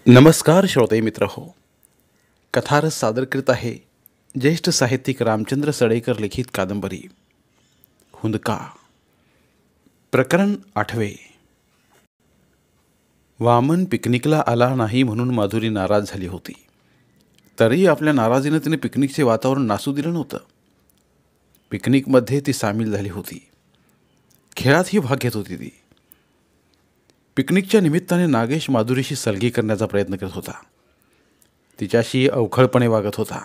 नमस्कार श्रोते मित्र हो. कथारस सादर करीत आहे ज्येष्ठ साहित्यिक रामचंद्र सडेकर लिखित कादंबरी हुंदका. प्रकरण 8. वामन पिकनिकला आला नाही म्हणून माधुरी नाराज झाली होती. तरीही आपल्या नाराजीने तिने पिकनिकचे वातावरण नासू दिलं नव्हतं. पिकनिकमध्ये ती सामील झाली होती. खेळातही भाग घेत होती ती. पिकनिकच्या निमित्ताने नागेश माधुरीशी सलगी करण्याचा प्रयत्न करत होता. तिच्याशी अवखळपणे वागत होता.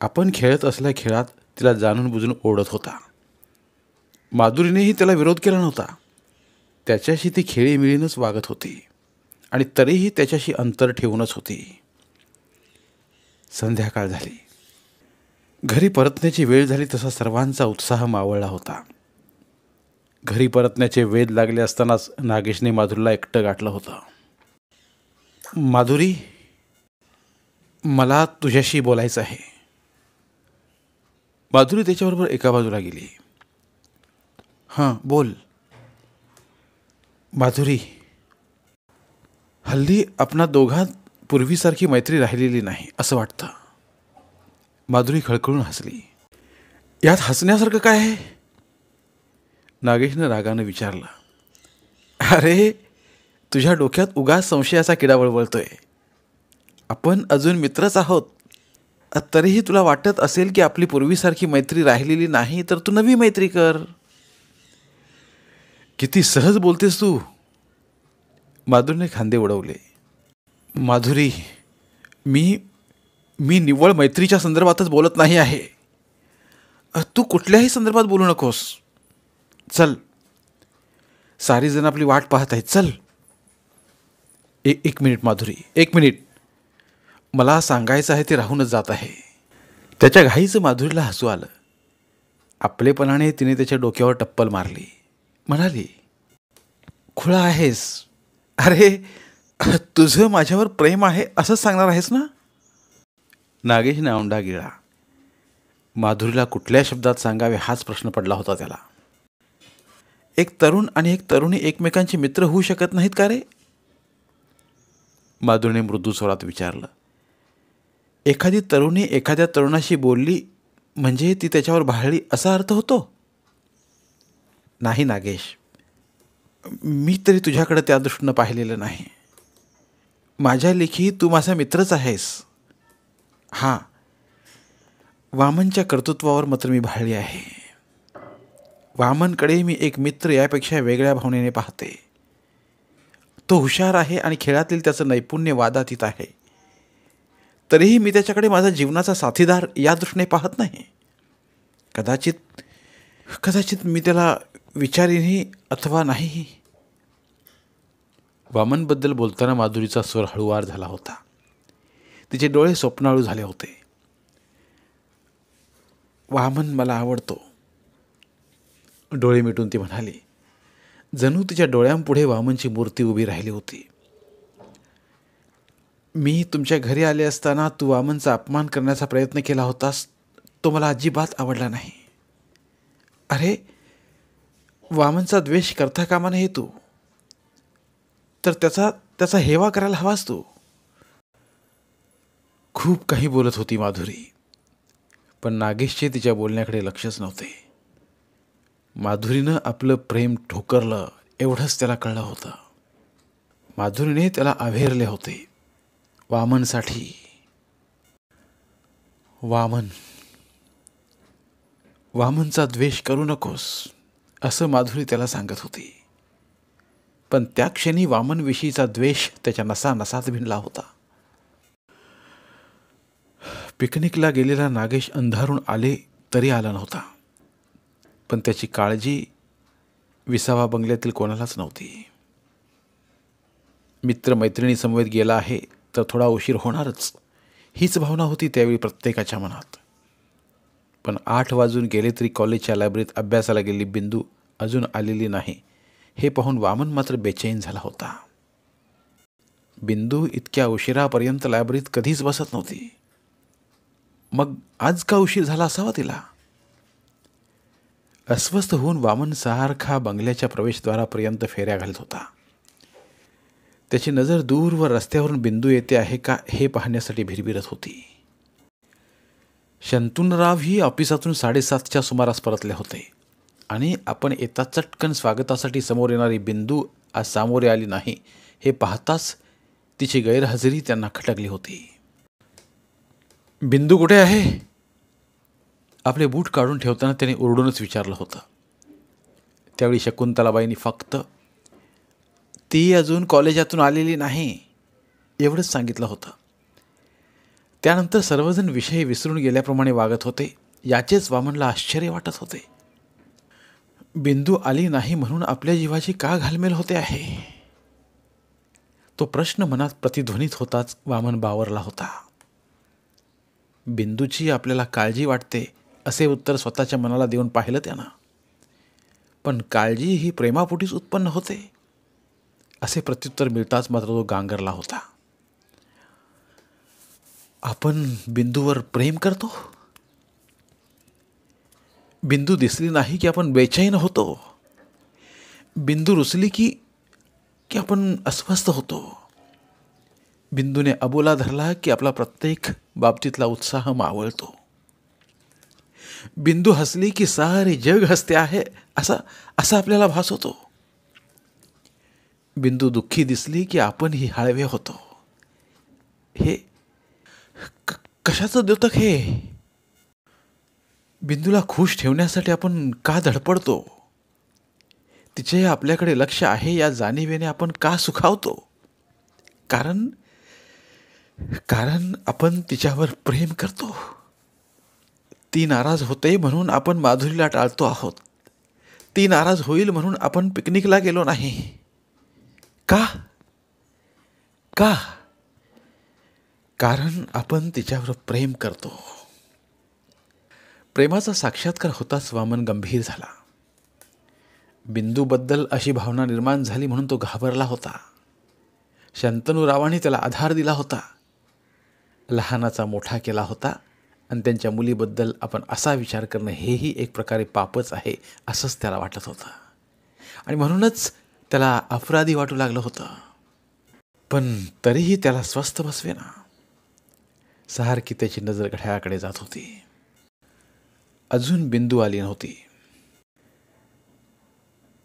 आपण खेळत असल्या खेळात तिला जाणून बुजून ओढत होता. माधुरीनेही त्याला विरोध केला नव्हता. त्याच्याशी ती खेळीमिळीनंच वागत होती आणि तरीही त्याच्याशी अंतर ठेवूनच होती. संध्याकाळ झाली. घरी परतण्याची वेळ झाली तसा सर्वांचा उत्साह मावळला होता. घरी परतण्याचे वेध लागले असतानाच नागेशने माधुरीला एकटं गाठलं होतं. माधुरी, मला तुझ्याशी बोलायचं आहे. माधुरी त्याच्याबरोबर एका बाजूला गेली. हां, बोल. माधुरी, हल्ली आपणा दोघांत पूर्वीसारखी मैत्री राहिलेली नाही असं वाटतं. माधुरी खळखळून हसली. यात हसण्यासारखं काय आहे? नागेशनं रागानं विचारलं. अरे, तुझ्या डोक्यात उगाच संशयाचा किडा वळवळतोय. आपण अजून मित्रच आहोत. तरीही तुला वाटत असेल की आपली पूर्वीसारखी मैत्री राहिलेली नाही तर तू नवी मैत्री कर. किती सहज बोलतेस तू. माधुरीने खांदे उडवले. माधुरी, मी निव्वळ मैत्रीच्या संदर्भातच बोलत नाही आहे. तू कुठल्याही संदर्भात बोलू नकोस. चल, सारी जण आपली वाट पाहत आहेत. चल. एक मिनिट माधुरी, एक मिनिट. मला सांगायचं आहे ते राहूनच जात आहे. त्याच्या घाईचं माधुरीला हसू आलं. आपलेपणाने तिने त्याच्या डोक्यावर टप्पल मारली. म्हणाली, खुळा आहेस. अरे, तुझं माझ्यावर प्रेम आहे असंच सांगणार आहेस ना? नागेशने औंढा गिळला. माधुरीला कुठल्या शब्दात सांगावे हाच प्रश्न पडला होता त्याला. एक तरुण आणि एक तरुणी एकमेकांचे मित्र होऊ शकत नाहीत का रे? माधुरीने मृदू स्वरात विचारलं. एखादी तरुणी एखाद्या तरुणाशी बोलली म्हणजे ती त्याच्यावर भाळली असा अर्थ होतो? नाही नागेश, मी तरी तुझ्याकडे त्या दृष्टीनं पाहिलेलं नाही. माझ्या लेखी तू माझा मित्रच आहेस. हां, वामनच्या कर्तृत्वावर मात्र मी भाळली आहे. वामनकडे मी एक मित्र यापेक्षा वेगळ्या भावनेने पाहते. तो हुशार आहे आणि खेळातील त्याचं नैपुण्य वादातीत आहे. तरीही मी त्याच्याकडे माझा जीवनाचा साथीदार या दृष्टीने पाहत नाही. कदाचित मी त्याला विचारीनही अथवा नाही. वामनबद्दल बोलताना माधुरीचा स्वर हळूवार झाला होता. तिचे डोळे स्वप्नाळू झाले होते. वामन मला आवडतो. डोळे मिटून ती म्हणाली. जणू तिच्या डोळ्यांपुढे वामनची मूर्ती उभी राहिली होती. मी तुमच्या घरी आले असताना तू वामनचा अपमान करण्याचा प्रयत्न केला होतास. तो मला अजिबात आवडला नाही. अरे, वामनचा द्वेष करता कामा नये तू. तर त्याचा हेवा करायला हवास तू. खूप काही बोलत होती माधुरी, पण नागेशचे तिच्या बोलण्याकडे लक्षच नव्हते. माधुरीनं आपलं प्रेम ठोकरलं एवढंच त्याला कळलं होतं. माधुरीने त्याला अव्हेरले होते वामनसाठी. वामनचा द्वेष करू नकोस असं माधुरी त्याला सांगत होती. पण त्या क्षणी वामनविषयीचा द्वेष त्याच्या नसानसात भिनला होता. पिकनिकला गेलेला नागेश अंधारून आले तरी आला नव्हता. पण त्याची काळजी विसावा बंगल्यातील कोणालाच नव्हती. मित्रमैत्रिणी समवेत गेला आहे तर थोडा उशीर होणारच हीच भावना होती त्यावेळी प्रत्येकाच्या मनात. पण 8 वाजून गेले तरी कॉलेजच्या लायब्ररीत अभ्यासाला गेलेली बिंदू अजून आलेली नाही हे पाहून वामन मात्र बेचैन झाला होता. बिंदू इतक्या उशिरापर्यंत लायब्ररीत कधीच बसत नव्हती. मग आज का उशीर झाला असावा तिला? अस्वस्थ होऊन वामन सारखा बंगल्याच्या प्रवेशद्वारापर्यंत फेऱ्या घालत होता. त्याची नजर दूरवर रस्त्यावरून बिंदू येते आहे का हे पाहण्यासाठी भिरभिरत होती. शंतनुरावही ऑफिसातून 7:30च्या सुमारास परतले होते आणि आपण येता चटकन स्वागतासाठी समोर येणारी बिंदू आज सामोरे आली नाही हे पाहताच तिची गैरहजेरी त्यांना खटकली होती. बिंदू कुठे आहे? आपले बूट काढून ठेवताना त्याने ओरडूनच विचारलं होतं. त्यावेळी शकुंतलाबाईंनी फक्त ती अजून कॉलेजातून आलेली नाही एवढंच सांगितलं होतं. त्यानंतर सर्वजण विषय विसरून गेल्याप्रमाणे वागत होते. याचेच वामनला आश्चर्य वाटत होते. बिंदू आली नाही म्हणून आपल्या जीवाची का घालमेल होते आहे? तो प्रश्न मनात प्रतिध्वनित होताच वामन बावरला होता. बिंदूची आपल्याला काळजी वाटते असे उत्तर स्वतःच्या मनाला देऊन पाहिलं त्यानं. पण काळजी ही प्रेमापोटीच उत्पन्न होते असे प्रत्युत्तर मिळताच मात्र तो गांगरला होता. आपण बिंदूवर प्रेम करतो? बिंदू दिसली नाही की आपण बेचैन होतो. बिंदू रुसली की आपण अस्वस्थ होतो. बिंदूने अबोला धरला की आपला प्रत्येक बाबतीतला उत्साह मावळतो. बिंदू हसली की सारे जग हसते आहे असा आपल्याला भास होतो. बिंदू दुःखी दिसली की आपणही हळवे होतो. हे कशाचं द्योतक हे? बिंदूला खुश ठेवण्यासाठी आपण का धडपडतो? तिचे आपल्याकडे लक्ष आहे या जाणीवेने आपण का सुखावतो? कारण आपण तिच्यावर प्रेम करतो. ती नाराज होते म्हणून आपण माधुरीला टाळतो आहोत. ती नाराज होईल म्हणून आपण पिकनिकला गेलो नाही. का? कारण आपण तिच्यावर प्रेम करतो. प्रेमाचा साक्षात्कार होताच वामन गंभीर झाला. बिंदूबद्दल अशी भावना निर्माण झाली म्हणून तो घाबरला होता. शंतनुरावांनी त्याला आधार दिला होता. लहानाचा मोठा केला होता आणि त्यांच्या मुलीबद्दल आपण असा विचार करणं हेही एक प्रकारे पापच आहे असंच त्याला वाटत होतं आणि म्हणूनच त्याला अपराधी वाटू लागलं होतं. पण तरीही त्याला स्वस्थ बसवेना. सारखी त्याची नजर घड्याळाकडे जात होती. अजून बिंदू आली नव्हती.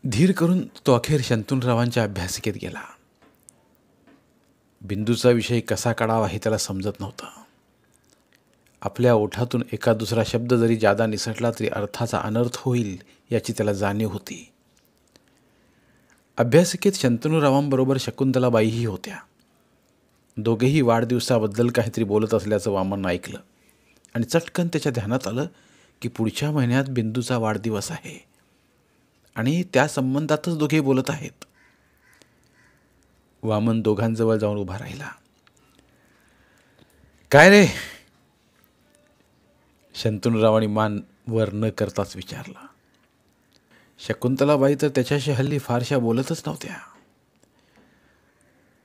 धीर करून तो अखेर शंतनुरावांच्या अभ्यासिकेत गेला. बिंदूचा विषय कसा काढावा हे त्याला समजत नव्हतं. आपल्या ओठातून एका दुसरा शब्द जरी जादा निसटला तरी अर्थाचा अनर्थ होईल याची त्याला जाणीव होती. अभ्यासिकेत शंतनुरावांबरोबर शकुंतलाबाईही होत्या. दोघेही वाढदिवसाबद्दल काहीतरी बोलत असल्याचं वामन ऐकलं आणि चटकन त्याच्या ध्यानात आलं की पुढच्या महिन्यात बिंदूचा वाढदिवस आहे आणि त्या संबंधातच दोघे बोलत आहेत. वामन दोघांजवळ जाऊन उभा राहिला. काय रे? शंतनुरावांनी मान वर न करताच विचारला. शकुंतलाबाई तर त्याच्याशी हल्ली फारशा बोलतच नव्हत्या.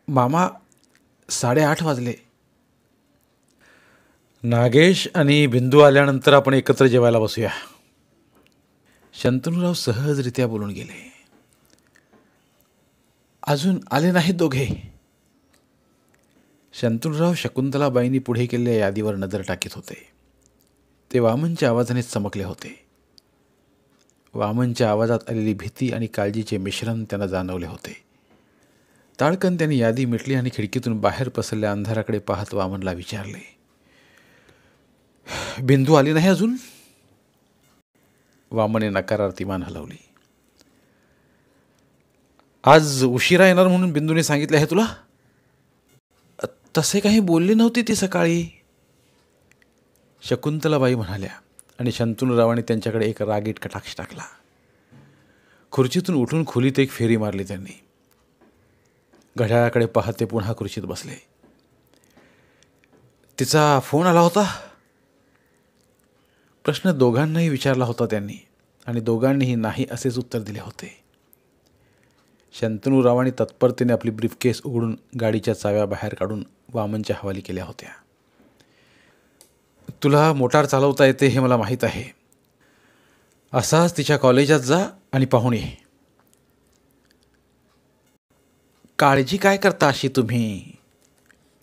मामा 8:30 वाजले. नागेश आणि बिंदू आल्यानंतर आपण एकत्र जेवायला बसूया. शंतनुराव सहजरित्या बोलून गेले. अजून आले नाहीत दोघे? शंतनुराव शकुंतलाबाईंनी पुढे केलेल्या यादीवर नजर टाकीत होते. ते वामनच्या आवाजाने चमकले होते. वामनच्या आवाजात आलेली भीती आणि काळजीचे मिश्रण त्यांना जाणवले होते. ताडकन त्यांनी यादी मिटली आणि खिडकीतून बाहेर पसरलेल्या अंधाराकडे पाहत वामनला विचारले, बिंदू आली नाही अजून? वामने नकारार्थी मान हलवली. आज उशिरा येणार म्हणून बिंदूने सांगितले आहे तुला? तसे काही बोलली नव्हती ती सकाळी, शकुंतलाबाई म्हणाल्या आणि शंतनुरावांनी त्यांच्याकडे एक रागीट कटाक्ष टाकला. खुर्चीतून उठून खोलीत एक फेरी मारली त्यांनी. घड्याळाकडे पाहत ते पुन्हा खुर्चीत बसले. तिचा फोन आला होता? प्रश्न दोघांनाही विचारला होता त्यांनी आणि दोघांनीही नाही असेच उत्तर दिले होते. शंतनुरावांनी तत्परतेने आपली ब्रीफकेस उघडून गाडीच्या चाव्या बाहेर काढून वामनच्या हवाली केल्या होत्या. तुला मोटार चालवता येते हे मला माहीत आहे. असाच तिच्या कॉलेजात जा आणि पाहून ये. काळजी काय करता अशी तुम्ही?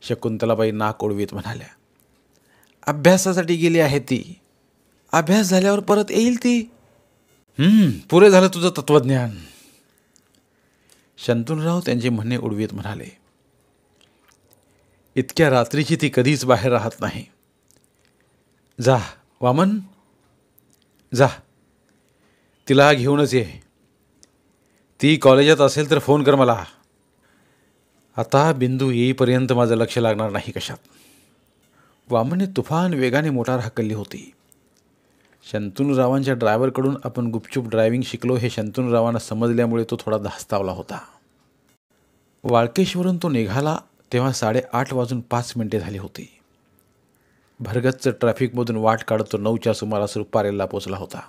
शकुंतलाबाई नाक उडवीत म्हणाल्या. अभ्यासासाठी गेली आहे ती. अभ्यास झाल्यावर परत येईल ती. पुरे झालं तुझं तत्वज्ञान. शंतनूराव त्यांचे म्हणणे उडवीत म्हणाले. इतक्या रात्रीची ती कधीच बाहेर राहत नाही. जा वामन, जा तिला घेऊनच ये. ती कॉलेजात असेल तर फोन कर मला. आता बिंदू येईपर्यंत माझं लक्ष लागणार नाही कशात. वामनने तुफान वेगाने मोटार हाकलली होती. शंतनूरावांच्या ड्रायव्हरकडून आपण गुपचूप ड्रायव्हिंग शिकलो हे शंतनूरावांना समजल्यामुळे तो थोडा धास्तावला होता. वाळकेशवरून तो निघाला तेव्हा 8:08 झाली होती. भरगच्च ट्रॅफिकमधून वाट काढत तो 9च्या सुमारास रुपारेलला पोचला होता.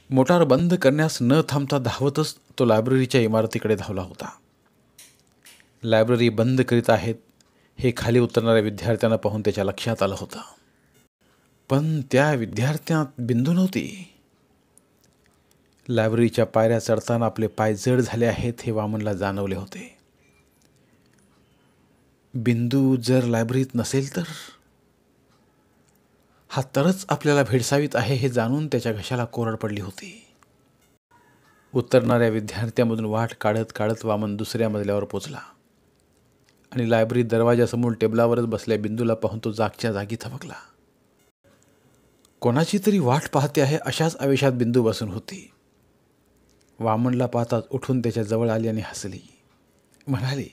मोटार बंद करण्यास न थांबता धावतच तो लायब्ररीच्या इमारतीकडे धावला होता. लायब्ररी बंद करीत आहेत हे खाली उतरणाऱ्या विद्यार्थ्यांना पाहून त्याच्या लक्षात आलं होतं. पण त्या विद्यार्थ्यात बिंदू नव्हती. लायब्ररीच्या पायऱ्या चढताना आपले पाय जड झाले आहेत हे वामनला जाणवले होते. बिंदू जर लायब्ररीत नसेल तर? हा तरच आपल्याला भेडसावीत आहे हे जाणून त्याच्या घशाला कोरड पडली होती. उतरणाऱ्या विद्यार्थ्यामधून वाट काढत काढत वामन दुसऱ्या मजल्यावर पोचला आणि लायब्ररी दरवाजासमोर टेबलावरच बसल्या बिंदूला पाहून तो जागच्या जागी थबकला. कोणाची तरी वाट पाहते आहे अशाच आवेशात बिंदू बसून होती. वामनला पाहताच उठून त्याच्या जवळ आली आणि हसली. म्हणाली,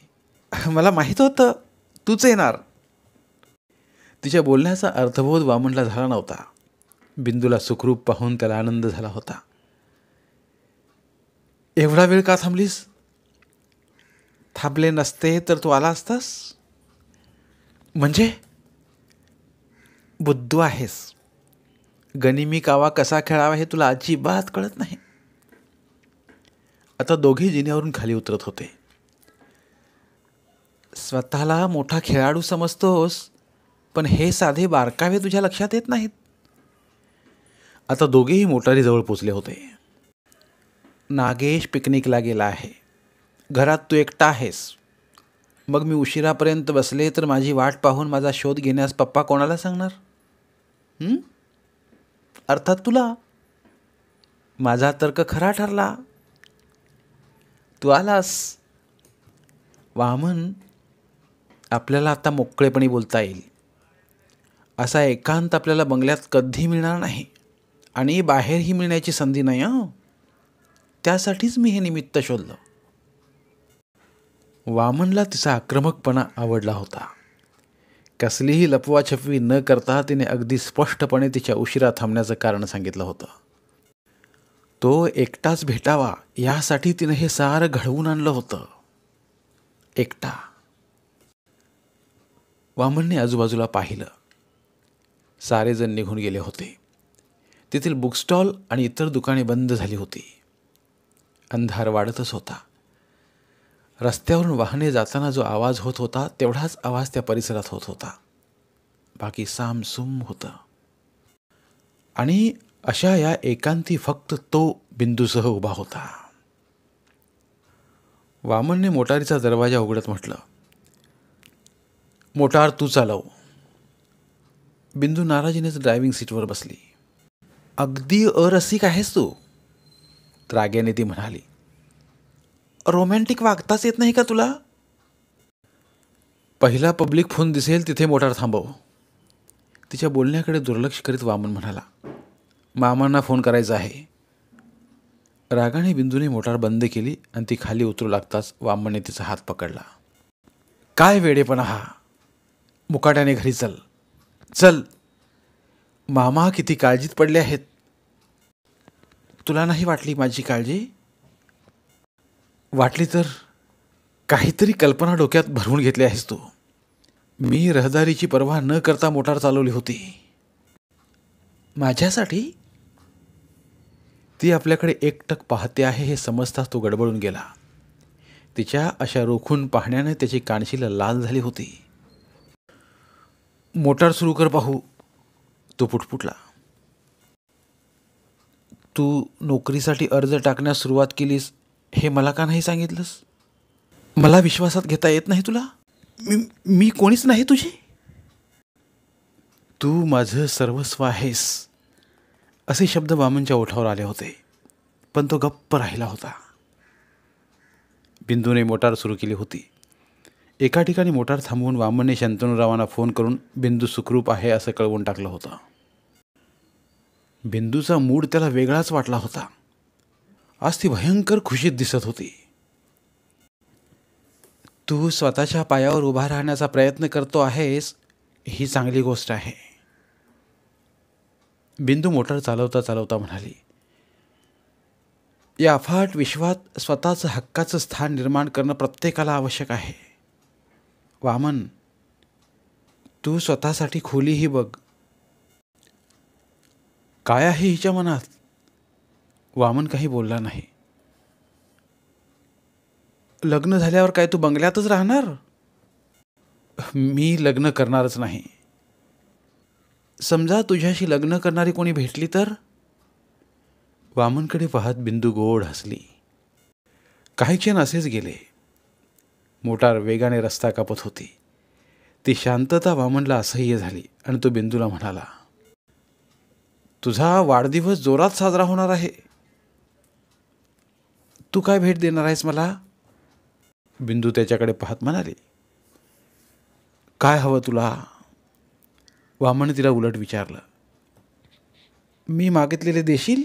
मला माहीत होतं तूच येणार. तिच्या बोलण्याचा अर्थबोध वामनला झाला नव्हता. बिंदूला सुखरूप पाहून त्याला आनंद झाला होता. एवढा वेळ का थांबलीस? थांबले नसते तर तू आला असतास? म्हणजे? बुद्धू आहेस. गनिमी कावा कसा खेळावा हे तुला अजिबात कळत नाही. आता दोघे जिन्यावरून खाली उतरत होते. स्वतःला मोठा खेळाडू समजतोस, पण हे साधे बारकावे तुझ्या लक्षात येत नाहीत. आता दोघेही मोटारीजवळ पोचले होते. नागेश पिकनिकला गेला आहे. घरात तू एकटा आहेस. मग मी उशिरापर्यंत बसले तर माझी वाट पाहून माझा शोध घेण्यास पप्पा कोणाला सांगणार? अर्थात तुला. माझा तर्क खरा ठरला. तू आलास. वामन, आपल्याला आता मोकळेपणी बोलता येईल. असा एकांत आपल्याला बंगल्यात कधी मिळणार नाही आणि बाहेरही मिळण्याची संधी नाही. त्यासाठीच मी हे निमित्त शोधलं. वामनला तिचा आक्रमकपणा आवडला होता. कसलीही लपवाछपवी न करता तिने अगदी स्पष्टपणे तिच्या उशिरा थांबण्याचं कारण सांगितलं होतं. तो एकटाच भेटावा यासाठी तिने हे सारं घडवून आणलं होतं. एकटा. वामनने आजूबाजूला पाहिलं. सारेजण निघून गेले होते. तेथील बुकस्टॉल आणि इतर दुकाने बंद झाली होती. अंधार वाढतच होता. रस्त्यावरून वाहने जाताना जो आवाज होत होता तेवढाच आवाज त्या परिसरात होत होता. बाकी सामसूम होतं. आणि अशा या एकांती फक्त तो बिंदूसह उभा होता. वामनने मोटारीचा दरवाजा उघडत म्हटलं, मोटार तू चालव. बिंदू नाराजीनेच ड्रायव्हिंग सीटवर बसली. अगदी अरसिक आहेस तू, राग्याने ती म्हणाली. रोमॅन्टिक वागताच येत नाही का तुला? पहिला पब्लिक फोन दिसेल तिथे मोटार थांबव. तिच्या बोलण्याकडे दुर्लक्ष करीत वामन म्हणाला, मामांना फोन करायचा आहे. रागाने बिंदूने मोटार बंद केली आणि ती खाली उतरू लागताच वामनने तिचा हात पकडला. काय वेडेपणा हा. मुकाट्याने घरी चल. चल. मामा किती काळजीत पडले आहेत. तुला नाही वाटली माझी काळजी? वाटली तर काहीतरी कल्पना डोक्यात भरवून घेतली आहेस तू. मी रहदारीची पर्वा न करता मोटार चालवली होती. माझ्यासाठी? ती आपल्याकडे एकटक पाहते आहे हे समजताच तो गडबडून गेला. तिच्या अशा रोखून पाहण्याने त्याची कानशीला लाल झाली होती. मोटार सुरू कर पाहू, तो पुटपुटला. तू नोकरीसाठी अर्ज टाकण्यास सुरुवात केलीस हे मला का नाही सांगितलंस? मला विश्वासात घेता येत नाही तुला? मी कोणीच नाही तुझी. तू माझं सर्वस्व आहेस असे शब्द वामनच्या ओठावर आले होते, पण तो गप्प राहिला होता. बिंदूने मोटार सुरू केली होती. एका ठिकाणी मोटार थांबवून वामनने शंतनूरावांना फोन करून बिंदू सुखरूप आहे असं कळवून टाकलं होतं. बिंदूचा मूड त्याला वेगळाच वाटला होता. आज ती भयंकर खुशीत दिसत होती. तू स्वतःच्या पायावर उभा राहण्याचा प्रयत्न करतो आहेस ही चांगली गोष्ट आहे, बिंदू मोटार चालवता चालवता म्हणाली. या अफाट विश्वात स्वतःचं हक्काचं स्थान निर्माण करणं प्रत्येकाला आवश्यक आहे. वामन, तू स्वतःसाठी खोलीही बघ. काय आहे हिच्या मनात? वामन काही बोलला नाही. लग्न झाल्यावर काय तू बंगल्यातच राहणार? मी लग्न करणारच नाही. समजा तुझ्याशी लग्न करणारी कोणी भेटली तर? वामनकडे पाहत बिंदू गोड हसली. काही क्षण असेच गेले. मोटार वेगाने रस्ता कापत होती. ती शांतता वामनला असह्य झाली आणि तो बिंदूला म्हणाला, तुझा वाढदिवस जोरात साजरा होणार आहे. तू काय भेट देणार आहेस मला? बिंदू त्याच्याकडे पाहत म्हणाली. काय हवं तुला? वामन तिला उलट विचारलं. मी मागितलेले देशील?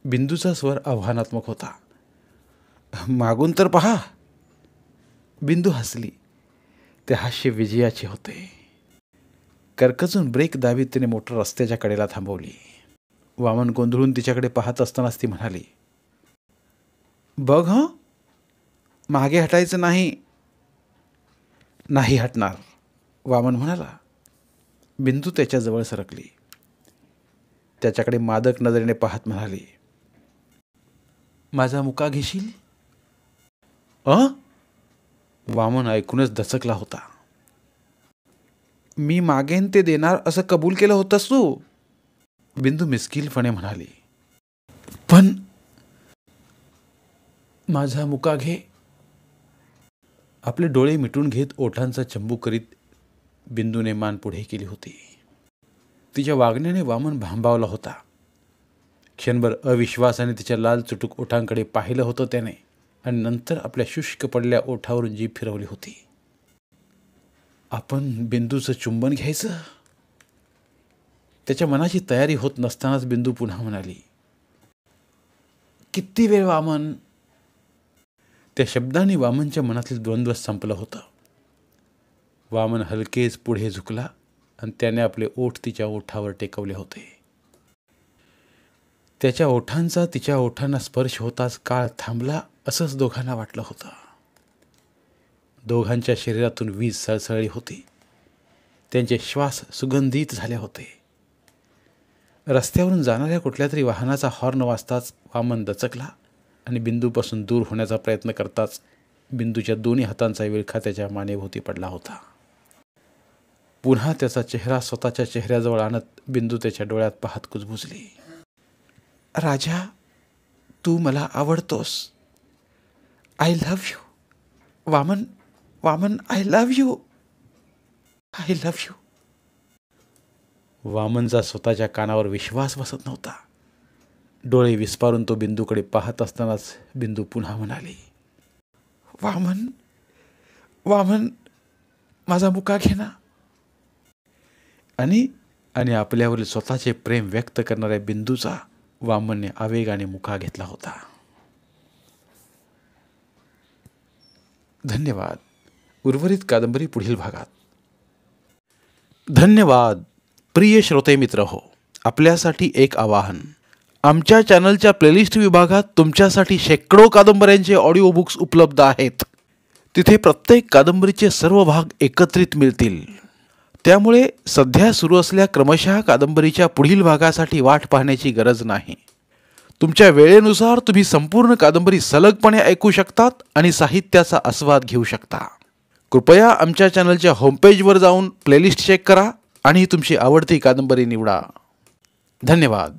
बिंदूचा स्वर आव्हानात्मक होता. मागून तर पहा. बिंदू हसली. ते हास्य विजयाचे होते. करकचून ब्रेक दाबीत तिने मोटर रस्त्याच्या कडेला थांबवली. वामन गोंधळून तिच्याकडे पाहत असतानाच ती म्हणाली, बघ हं, मागे हटायचं नाही. नाही हटणार, वामन म्हणाला. बिंदू त्याच्याजवळ सरकली. त्याच्याकडे मादक नजरेने पाहत म्हणाली, माझा मुका घेशील? वामन ऐकूनच दचकला होता. मी मागेन ते देणार असं कबूल केलं होतंस तू, बिंदू मिस्किलपणे म्हणाली. पण माझा मुका घे. आपले डोळे मिटून घेत ओठांचा चंबू करीत बिंदूने मान पुढे केली होती. तिच्या वागण्याने वामन भांबावला होता. क्षणभर अविश्वासाने तिच्या लाल चुटूक ओठांकडे पाहिलं होतं त्याने, आणि नंतर आपल्या शुष्क पडल्या ओठावरून जीभ फिरवली होती. आपण बिंदूचं चुंबन घ्यायचं? त्याच्या मनाची तयारी होत नसतानाच बिंदू पुन्हा म्हणाली, किती वेळ वामन? त्या शब्दाने वामनच्या मनातील द्वंद्व संपलं होतं. वामन हलकेच पुढे झुकला आणि त्याने आपले ओठ तिच्या ओठावर टेकवले होते. त्याच्या ओठांचा तिच्या ओठांना स्पर्श होताच काळ थांबला असंच दोघांना वाटलं होतं. दोघांच्या शरीरातून वीज सळसळली होती. त्यांचे श्वास सुगंधित झाले होते. रस्त्यावरून जाणाऱ्या कुठल्या तरी वाहनाचा हॉर्न वाजताच वामन दचकला आणि बिंदूपासून दूर होण्याचा प्रयत्न करताच बिंदूच्या दोन्ही हातांचा विळखा त्याच्या मानेभोवती पडला होता. पुन्हा त्याचा चेहरा स्वतःच्या चेहऱ्याजवळ आणत बिंदू त्याच्या डोळ्यात पाहत कुजबुजली. राजा, तू मला आवडतोस. I love you. Vaman, Vaman, I love you. I love you. वामनचा स्वतःच्या कानावर विश्वास बसत नव्हता. डोळे विस्पारून तो बिंदूकडे पाहत असतानाच बिंदू पुन्हा म्हणाली, वामन, वामन, माझा मुका घे ना. आणि आपल्यावरील स्वतःचे प्रेम व्यक्त करणाऱ्या बिंदूचा वामनने आवेगाने मुका घेतला होता. धन्यवाद. उर्वरित कादंबरी पुढील भागात. धन्यवाद. प्रिय श्रोते मित्र हो, आपल्यासाठी एक आवाहन. आमच्या चॅनलच्या प्लेलिस्ट विभागात तुमच्यासाठी शेकडो कादंबऱ्यांचे ऑडिओ बुक्स उपलब्ध आहेत. तिथे प्रत्येक कादंबरीचे सर्व भाग एकत्रित मिळतील. त्यामुळे सध्या सुरू असलेल्या क्रमशः कादंबरीच्या पुढील भागासाठी वाट पाहण्याची गरज नाही. तुमच्या वेळेनुसार तुम्ही संपूर्ण कादंबरी सलगपणे ऐकू शकतात आणि साहित्याचा आस्वाद घेऊ शकता. कृपया आमच्या चॅनलच्या होमपेजवर जाऊन प्लेलिस्ट चेक करा आणि तुमची आवडती कादंबरी निवडा. धन्यवाद.